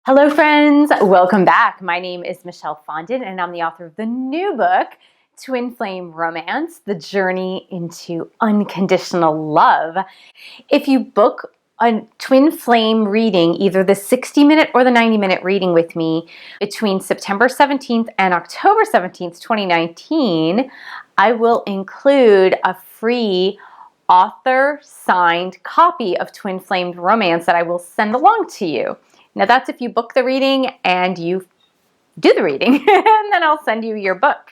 Hello friends, welcome back. My name is Michelle Fondin and I'm the author of the new book, Twin Flame Romance, The Journey into Unconditional Love. If you book a twin flame reading, either the 60-minute or the 90-minute reading with me between September 17th and October 17th, 2019, I will include a free author-signed copy of Twin Flame Romance that I will send along to you. Now that's if you book the reading and you do the reading, and then I'll send you your book.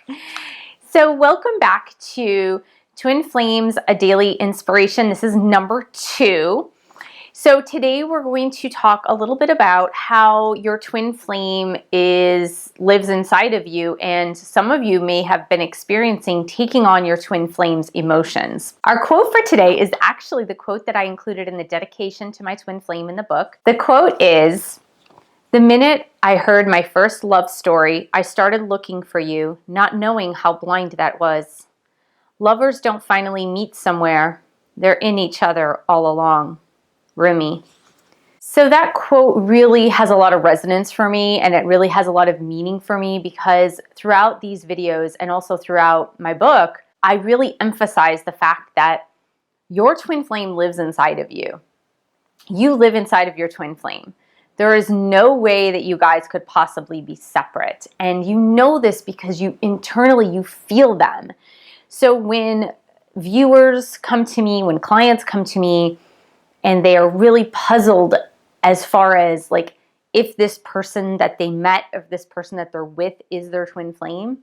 So welcome back to Twin Flames, A Daily Inspiration. This is number 2. So today we're going to talk a little bit about how your twin flame lives inside of you, and some of you may have been experiencing taking on your twin flame's emotions. Our quote for today is actually the quote that I included in the dedication to my twin flame in the book. The quote is, "The minute I heard my first love story, I started looking for you, not knowing how blind that was. Lovers don't finally meet somewhere. They're in each other all along." Rumi. So that quote really has a lot of resonance for me, and it really has a lot of meaning for me because throughout these videos and also throughout my book, I really emphasize the fact that your twin flame lives inside of you. You live inside of your twin flame. There is no way that you guys could possibly be separate. And you know this because internally you feel them. So when viewers come to me, when clients come to me, and they are really puzzled as far as if this person that they met, if this person that they're with is their twin flame,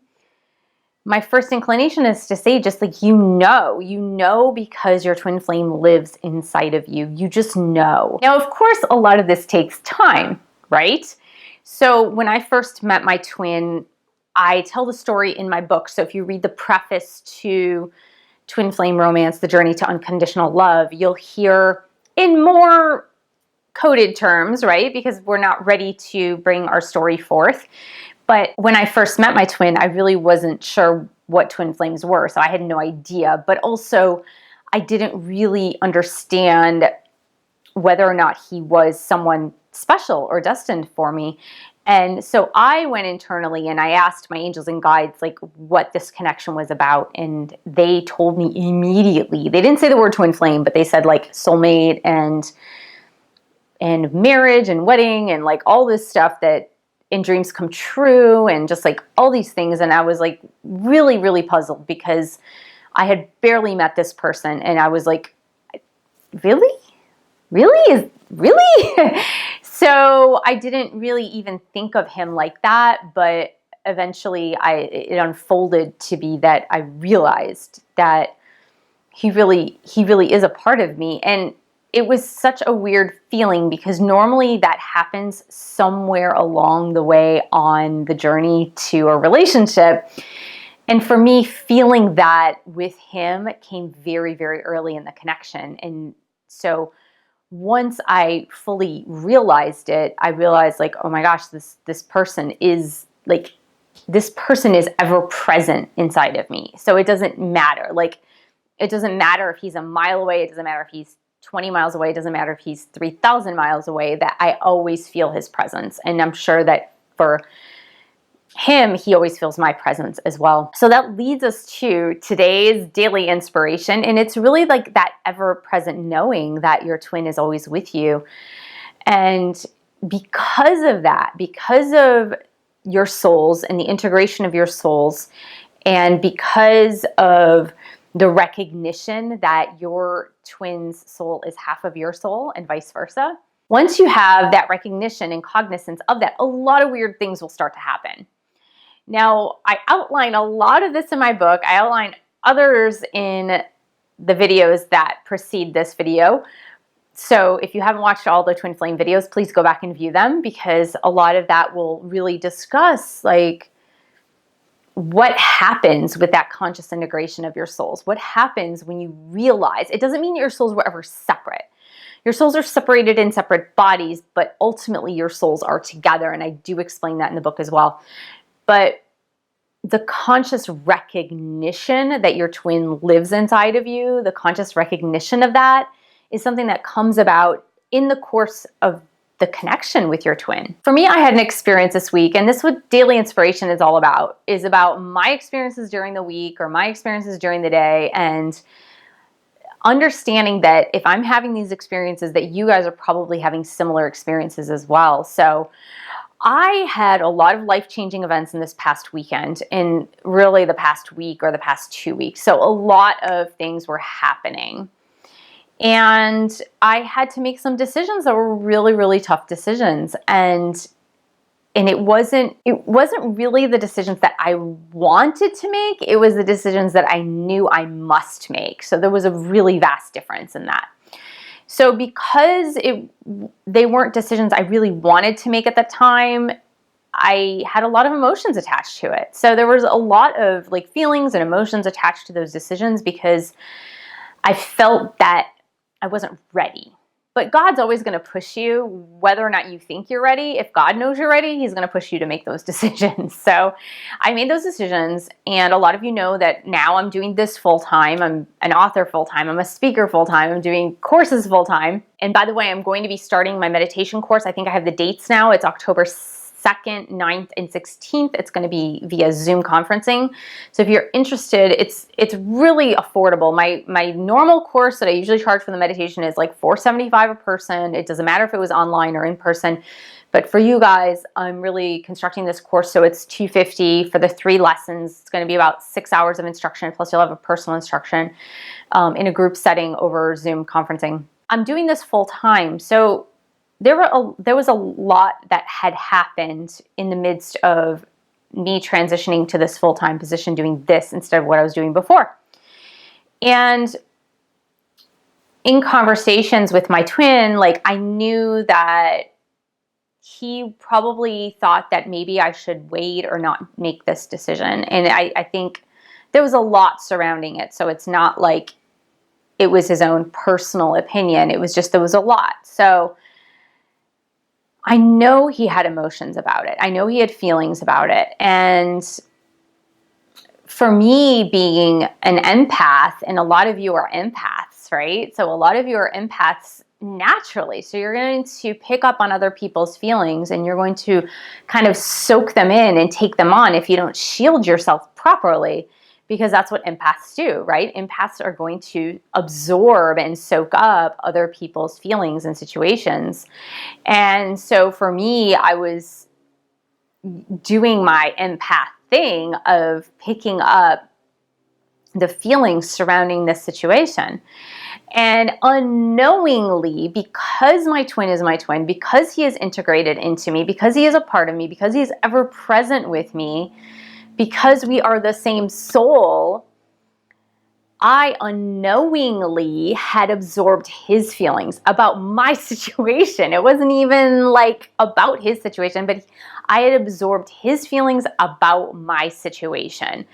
my first inclination is to say you know because your twin flame lives inside of you. You just know. Now, of course, a lot of this takes time, right? So when I first met my twin, I tell the story in my book. So if you read the preface to Twin Flame Romance, The Journey to Unconditional Love, you'll hear in more coded terms, right? Because we're not ready to bring our story forth. But when I first met my twin, I really wasn't sure what twin flames were. So I had no idea. But also, I didn't really understand whether or not he was someone special or destined for me. And so I went internally and I asked my angels and guides what this connection was about, and they told me immediately. They didn't say the word twin flame, but they said soulmate and marriage and wedding and all this stuff that in dreams come true and just all these things. And I was really, really puzzled because I had barely met this person, and I was really? Really? So I didn't really even think of him like that, but eventually it unfolded to be that I realized that he really is a part of me. And it was such a weird feeling because normally that happens somewhere along the way on the journey to a relationship. And for me, feeling that with him came very, very early in the connection. And so once I fully realized it, I realized oh my gosh, this person is ever present inside of me. So it doesn't matter. It doesn't matter if he's a mile away. It doesn't matter if he's 20 miles away. It doesn't matter if he's 3,000 miles away, that I always feel his presence. And I'm sure that for him, he always feels my presence as well. So that leads us to today's daily inspiration. And it's really that ever-present knowing that your twin is always with you. And because of that, because of your souls and the integration of your souls, and because of the recognition that your twin's soul is half of your soul and vice versa, once you have that recognition and cognizance of that, a lot of weird things will start to happen. Now, I outline a lot of this in my book. I outline others in the videos that precede this video. So if you haven't watched all the Twin Flame videos, please go back and view them, because a lot of that will really discuss what happens with that conscious integration of your souls. What happens when you realize, it doesn't mean your souls were ever separate. Your souls are separated in separate bodies, but ultimately your souls are together. And I do explain that in the book as well. But the conscious recognition that your twin lives inside of you, the conscious recognition of that is something that comes about in the course of the connection with your twin. For me, I had an experience this week, and this is what daily inspiration is all about, is about my experiences during the week or my experiences during the day, and understanding that if I'm having these experiences, that you guys are probably having similar experiences as well. So I had a lot of life-changing events in this past weekend, in really the past week or the past 2 weeks. So a lot of things were happening. And I had to make some decisions that were really, really tough decisions. And it wasn't really the decisions that I wanted to make. It was the decisions that I knew I must make. So there was a really vast difference in that. So because they weren't decisions I really wanted to make at that time, I had a lot of emotions attached to it. So there was a lot of like feelings and emotions attached to those decisions because I felt that I wasn't ready. But God's always going to push you, whether or not you think you're ready. If God knows you're ready, He's going to push you to make those decisions. So I made those decisions, and a lot of you know that now I'm doing this full-time. I'm an author full-time. I'm a speaker full-time. I'm doing courses full-time. And by the way, I'm going to be starting my meditation course. I think I have the dates now. It's October 2nd, 9th, and 16th. It's going to be via Zoom conferencing. So if you're interested, it's really affordable. My normal course that I usually charge for the meditation is like $475 a person. It doesn't matter if it was online or in person. But for you guys, I'm really constructing this course so it's $250 for the 3 lessons. It's going to be about 6 hours of instruction, plus you'll have a personal instruction in a group setting over Zoom conferencing. I'm doing this full time. So there was a lot that had happened in the midst of me transitioning to this full-time position, doing this instead of what I was doing before. And in conversations with my twin, like I knew that he probably thought that maybe I should wait or not make this decision. And I think there was a lot surrounding it. So it's not like it was his own personal opinion. It was just, there was a lot. So I know he had emotions about it. I know he had feelings about it. And for me, being an empath, and a lot of you are empaths, right? So a lot of you are empaths naturally. So you're going to pick up on other people's feelings, and you're going to kind of soak them in and take them on if you don't shield yourself properly. Because that's what empaths do, right? Empaths are going to absorb and soak up other people's feelings and situations. And so for me, I was doing my empath thing of picking up the feelings surrounding this situation. And unknowingly, because my twin is my twin, because he is integrated into me, because he is a part of me, because he is ever present with me, because we are the same soul, I unknowingly had absorbed his feelings about my situation. It wasn't even like about his situation, but I had absorbed his feelings about my situation.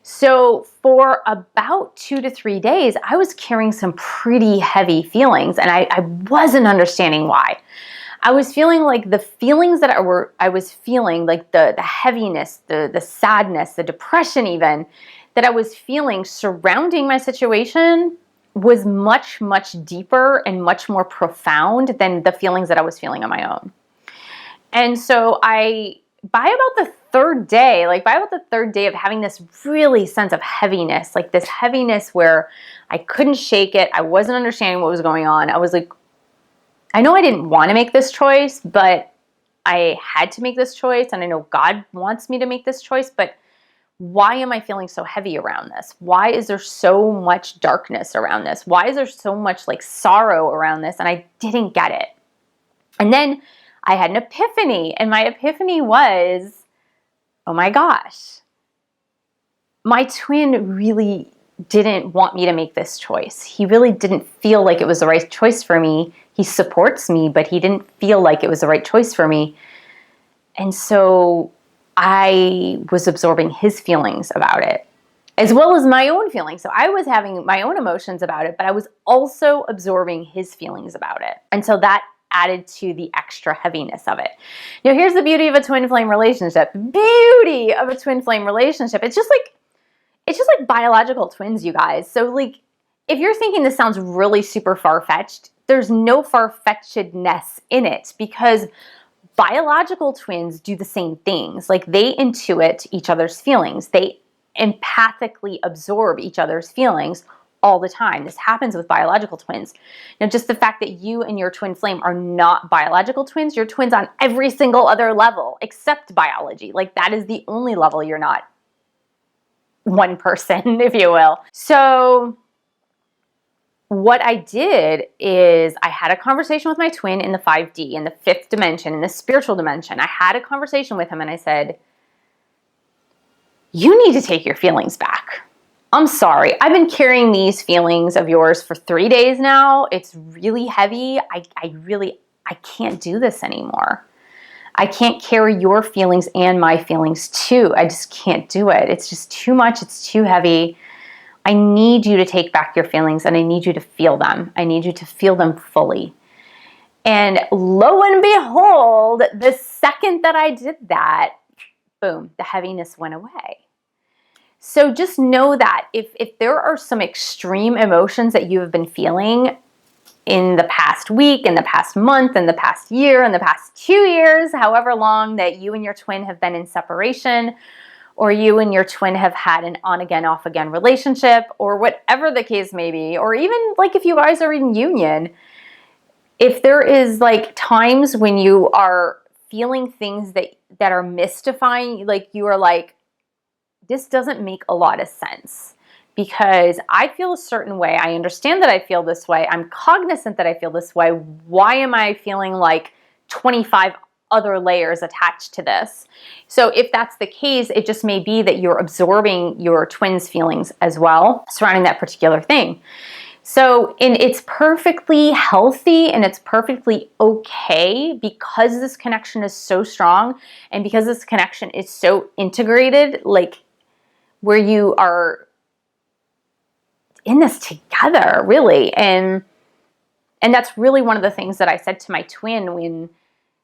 So for about 2 to 3 days, I was carrying some pretty heavy feelings, and I wasn't understanding why. I was feeling like the feelings that I was feeling, like the heaviness, the sadness, the depression even, that I was feeling surrounding my situation was much, much deeper and much more profound than the feelings that I was feeling on my own. And so by about the third day of having this really sense of heaviness, like this heaviness where I couldn't shake it, I wasn't understanding what was going on, I was like, I know I didn't want to make this choice, but I had to make this choice, and I know God wants me to make this choice, but why am I feeling so heavy around this? Why is there so much darkness around this? Why is there so much like sorrow around this? And I didn't get it. And then I had an epiphany, and my epiphany was, oh my gosh, my twin really didn't want me to make this choice. He really didn't feel like it was the right choice for me. He supports me, but he didn't feel like it was the right choice for me. And so I was absorbing his feelings about it, as well as my own feelings. So I was having my own emotions about it, but I was also absorbing his feelings about it. And so that added to the extra heaviness of it. Now, here's the beauty of a twin flame relationship. Beauty of a twin flame relationship. It's just like biological twins, you guys. So like if you're thinking this sounds really super far-fetched, there's no far-fetchedness in it, because biological twins do the same things. Like, they intuit each other's feelings. They empathically absorb each other's feelings all the time. This happens with biological twins. Now, just the fact that you and your twin flame are not biological twins, you're twins on every single other level except biology. Like, that is the only level you're not one person, if you will. So what I did is I had a conversation with my twin in the 5D, in the 5th dimension, in the spiritual dimension. I had a conversation with him and I said, you need to take your feelings back. I'm sorry. I've been carrying these feelings of yours for 3 days now. It's really heavy. I can't do this anymore. I can't carry your feelings and my feelings too. I just can't do it. It's just too much. It's too heavy. I need you to take back your feelings and I need you to feel them. I need you to feel them fully. And lo and behold, the second that I did that, boom, the heaviness went away. So just know that if there are some extreme emotions that you have been feeling in the past week, in the past month, in the past year, in the past 2 years, however long that you and your twin have been in separation, or you and your twin have had an on-again, off-again relationship, or whatever the case may be, or even like if you guys are in union, if there is like times when you are feeling things that are mystifying, like you are like, this doesn't make a lot of sense because I feel a certain way. I understand that I feel this way. I'm cognizant that I feel this way. Why am I feeling like 25 other layers attached to this? So if that's the case, it just may be that you're absorbing your twin's feelings as well surrounding that particular thing. So, and it's perfectly healthy and it's perfectly okay because this connection is so strong and because this connection is so integrated, like where you are in this together, really. And that's really one of the things that I said to my twin when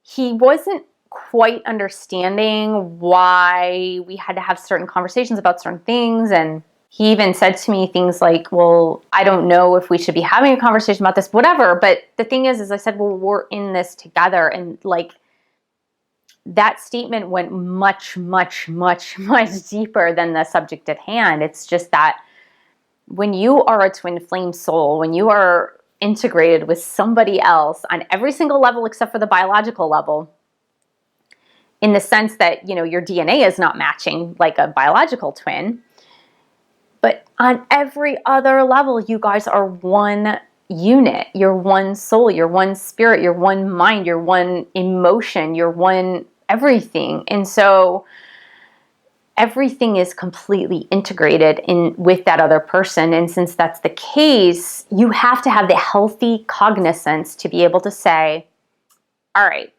he wasn't quite understanding why we had to have certain conversations about certain things. And he even said to me things like, well, I don't know if we should be having a conversation about this, whatever. But the thing is I said, well, we're in this together. And like that statement went much, much, much, much deeper than the subject at hand. It's just that when you are a twin flame soul, when you are integrated with somebody else on every single level except for the biological level, in the sense that, you know, your DNA is not matching like a biological twin, but on every other level, you guys are one unit. You're one soul, you're one spirit, you're one mind, you're one emotion, you're one everything. And so everything is completely integrated in with that other person. And since that's the case, you have to have the healthy cognizance to be able to say, all right,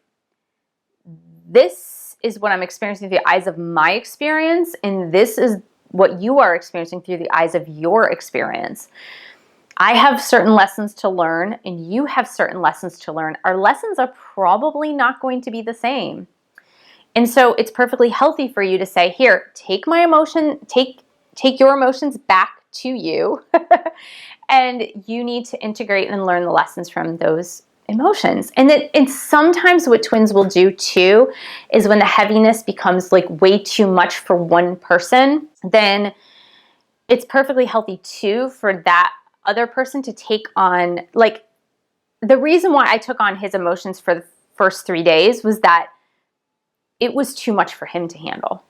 this is what I'm experiencing through the eyes of my experience, and this is what you are experiencing through the eyes of your experience. I have certain lessons to learn, and you have certain lessons to learn. Our lessons are probably not going to be the same. And so it's perfectly healthy for you to say, here, take my emotion, take your emotions back to you. And you need to integrate and learn the lessons from those emotions. And sometimes what twins will do too is when the heaviness becomes like way too much for one person, then it's perfectly healthy too for that other person to take on, like, the reason why I took on his emotions for the first 3 days was that it was too much for him to handle.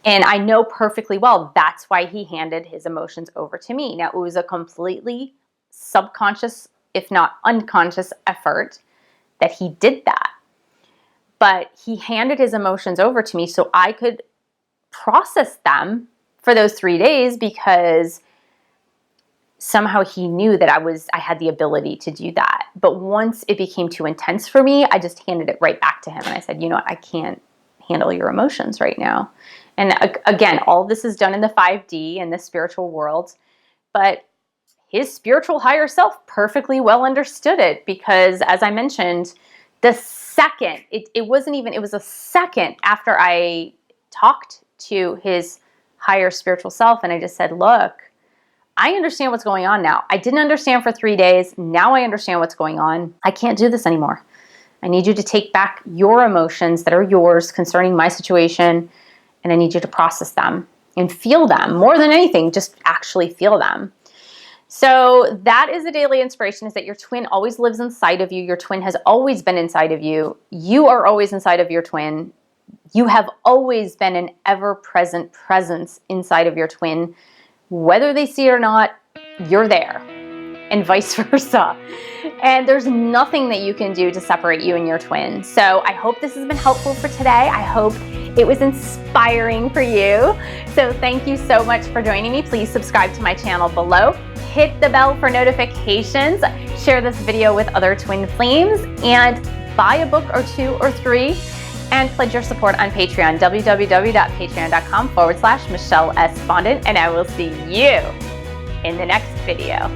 And I know perfectly well that's why he handed his emotions over to me. Now, it was a completely subconscious, if not unconscious effort that he did that. But he handed his emotions over to me so I could process them for those 3 days because somehow he knew that I had the ability to do that. But once it became too intense for me, I just handed it right back to him. And I said, you know what, I can't handle your emotions right now. And again, all of this is done in the 5D, in the spiritual world. But his spiritual higher self perfectly well understood it because, as I mentioned, the second, it was a second after I talked to his higher spiritual self and I just said, look, I understand what's going on now. I didn't understand for 3 days. Now I understand what's going on. I can't do this anymore. I need you to take back your emotions that are yours concerning my situation, and I need you to process them and feel them. More than anything, just actually feel them. So that is a daily inspiration, is that your twin always lives inside of you. Your twin has always been inside of you. You are always inside of your twin. You have always been an ever-present presence inside of your twin. Whether they see it or not, you're there, and vice versa. And there's nothing that you can do to separate you and your twin. So I hope this has been helpful for today. I hope it was inspiring for you. So thank you so much for joining me. Please subscribe to my channel below. Hit the bell for notifications. Share this video with other twin flames, and buy a book or 2 or 3, and pledge your support on Patreon, www.patreon.com/MichelleFondinauthor, and I will see you in the next video.